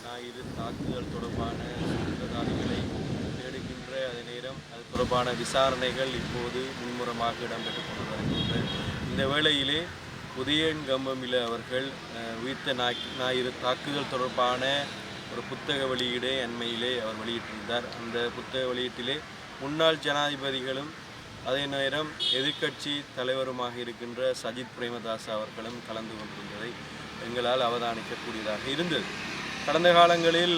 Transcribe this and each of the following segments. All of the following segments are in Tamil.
ஞாயிறு தாக்குதல் தொடர்பான சூத்திரதாரிகளை தேடுகின்ற அதே நேரம் அது தொடர்பான விசாரணைகள் இப்போது மும்முரமாக இடம்பெற்றுக் கொண்டு வருகின்ற இந்த வேளையிலே உதயன் கம்பமில அவர்கள் உயிர்த்த ஞாயிறு தாக்குதல் தொடர்பான ஒரு புத்தக வெளியீடை அண்மையிலே அவர் வெளியிட்டிருந்தார். அந்த புத்தக வெளியீட்டிலே முன்னாள் ஜனாதிபதிகளும் அதே நேரம் எதிர்க்கட்சி தலைவருமாக இருக்கின்ற சஜித் பிரேமதாச அவர்களும் கலந்து கொண்டிருந்ததை எங்களால் அவதானிக்கக்கூடியதாக இருந்தது. கடந்த காலங்களில்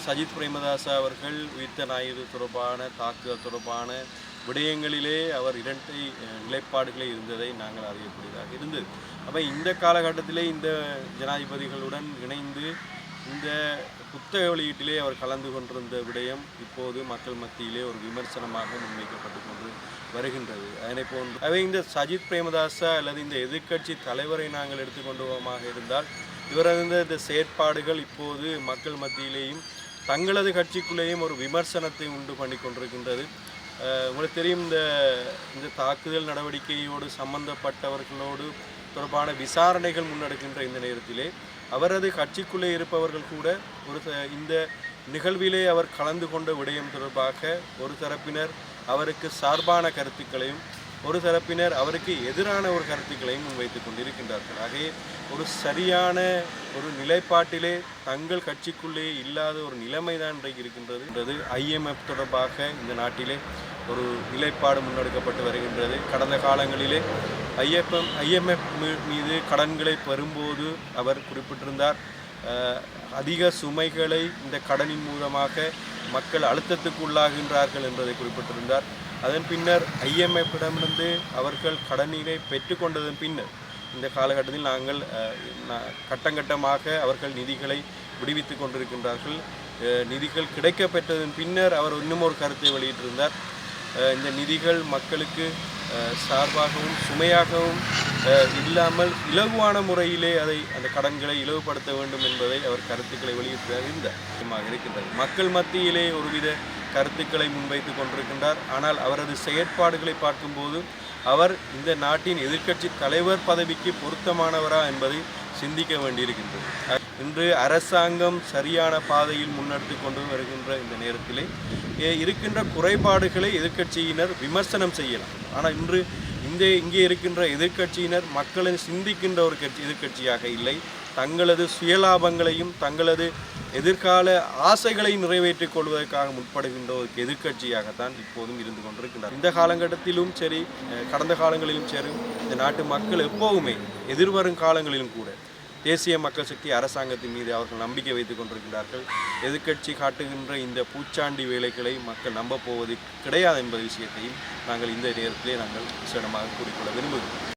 சஜித் பிரேமதாச அவர்கள் உயிர்த்த ஞாயிறு தொடர்பான தாக்குதல் தொடர்பான விடயங்களிலே அவர் இரட்டை நிலைப்பாடுகளே இருந்ததை நாங்கள் அறியக்கூடியதாக இருந்தது. அப்போ இந்த காலகட்டத்திலே இந்த ஜனாதிபதிகளுடன் இணைந்து இந்த புத்தக வெளியீட்டிலே அவர் கலந்து கொண்டிருந்த விடயம் இப்போது மக்கள் மத்தியிலே ஒரு விமர்சனமாக முன்வைக்கப்பட்டு கொண்டு வருகின்றது. அதனை போன்று அவை இந்த சஜித் பிரேமதாச அல்லது இந்த எதிர்க்கட்சி தலைவரை நாங்கள் எடுத்துக்கொண்டுவோமாக இருந்தால் இவரது இந்த செயற்பாடுகள் இப்போது மக்கள் மத்தியிலேயும் தங்களது கட்சிக்குள்ளேயும் ஒரு விமர்சனத்தை உண்டு பண்ணி கொண்டிருக்கின்றது. உங்களுக்கு தெரியும், இந்த தாக்குதல் நடவடிக்கையோடு சம்பந்தப்பட்டவர்களோடு தொடர்பான விசாரணைகள் முன்னெடுக்கின்ற இந்த நேரத்திலே அவரது கட்சிக்குள்ளே இருப்பவர்கள் கூட இந்த நிகழ்விலே அவர் கலந்து கொண்ட விடயம் தொடர்பாக ஒரு தரப்பினர் அவருக்கு சார்பான கருத்துக்களையும் ஒரு தரப்பினர் அவருக்கு எதிரான ஒரு கருத்துக்களையும் முன்வைத்து கொண்டிருக்கின்றார்கள். ஆகவே ஒரு சரியான ஒரு நிலைப்பாட்டிலே தங்கள் கட்சிக்குள்ளே இல்லாத ஒரு நிலைமைதான் இன்றைக்கு இருக்கின்றது. IMF தொடர்பாக இந்த நாட்டிலே ஒரு நிலைப்பாடு முன்னெடுக்கப்பட்டு வருகின்றது. கடந்த காலங்களிலே IMF மீது கடன்களை பெறும்போது அவர் குறிப்பிட்டிருந்தார், அதிக சுமைகளை இந்த கடனின் மூலமாக மக்கள் அழுத்தத்துக்கு உள்ளாகின்றார்கள் என்பதை குறிப்பிட்டிருந்தார். அதன் பின்னர் IMF-இடமிருந்து அவர்கள் கடனினை பெற்றுக்கொண்டதன் பின்னர் இந்த காலகட்டத்தில் நாங்கள் கட்டங்கட்டமாக அவர்கள் நிதிகளை விடுவித்து கொண்டிருக்கின்றார்கள். நிதிகள் கிடைக்கப்பெற்றதன் பின்னர் அவர் இன்னும் ஒரு கருத்தை வெளியிட்டிருந்தார். இந்த நிதிகள் மக்களுக்கு சார்பாகவும் சுமையாகவும் இல்லாமல் இலகுவான முறையிலே அந்த கடன்களை இலவுபடுத்த வேண்டும் என்பதை அவர் கருத்துக்களை வெளியிட்டிருந்தார் இருக்கின்றது. மக்கள் மத்தியிலே ஒருவித கருத்துக்களை முன்வைத்து கொண்டிருக்கின்றார். ஆனால் அவரது செயற்பாடுகளை பார்க்கும்போது அவர் இந்த நாட்டின் எதிர்க்கட்சி தலைவர் பதவிக்கு பொருத்தமானவரா என்பதை சிந்திக்க வேண்டியிருக்கின்றது. இன்று அரசாங்கம் சரியான பாதையில் முன்னெடுத்து கொண்டு வருகின்ற இந்த நேரத்திலே இருக்கின்ற குறைபாடுகளை எதிர்க்கட்சியினர் விமர்சனம் செய்யலாம். ஆனால் இன்று இங்கே இருக்கின்ற எதிர்க்கட்சியினர் மக்களை சிந்திக்கின்ற ஒரு எதிர்க்கட்சியாக இல்லை. தங்களது சுயலாபங்களையும் தங்களது எதிர்கால ஆசைகளை நிறைவேற்றிக் கொள்வதற்காக முற்படுகின்ற ஒரு எதிர்க்கட்சியாகத்தான் இப்போதும் இருந்து கொண்டிருக்கின்றார். இந்த காலகட்டத்திலும் சரி, கடந்த காலங்களிலும் சரி, இந்த நாட்டு மக்கள் எப்போதுமே எதிர்வரும் காலங்களிலும் கூட தேசிய மக்கள் சக்தி அரசாங்கத்தின் மீது அவர்கள் நம்பிக்கை வைத்துக் கொண்டிருக்கின்றார்கள். எதிர்க்கட்சி காட்டுகின்ற இந்த பூச்சாண்டி வேலைகளை மக்கள் நம்பப் போவது கிடையாது என்பது விஷயத்தையும் நாங்கள் இந்த நேரத்திலே நாங்கள் விசேடமாக கூறிக்கொள்ள விரும்புகிறோம்.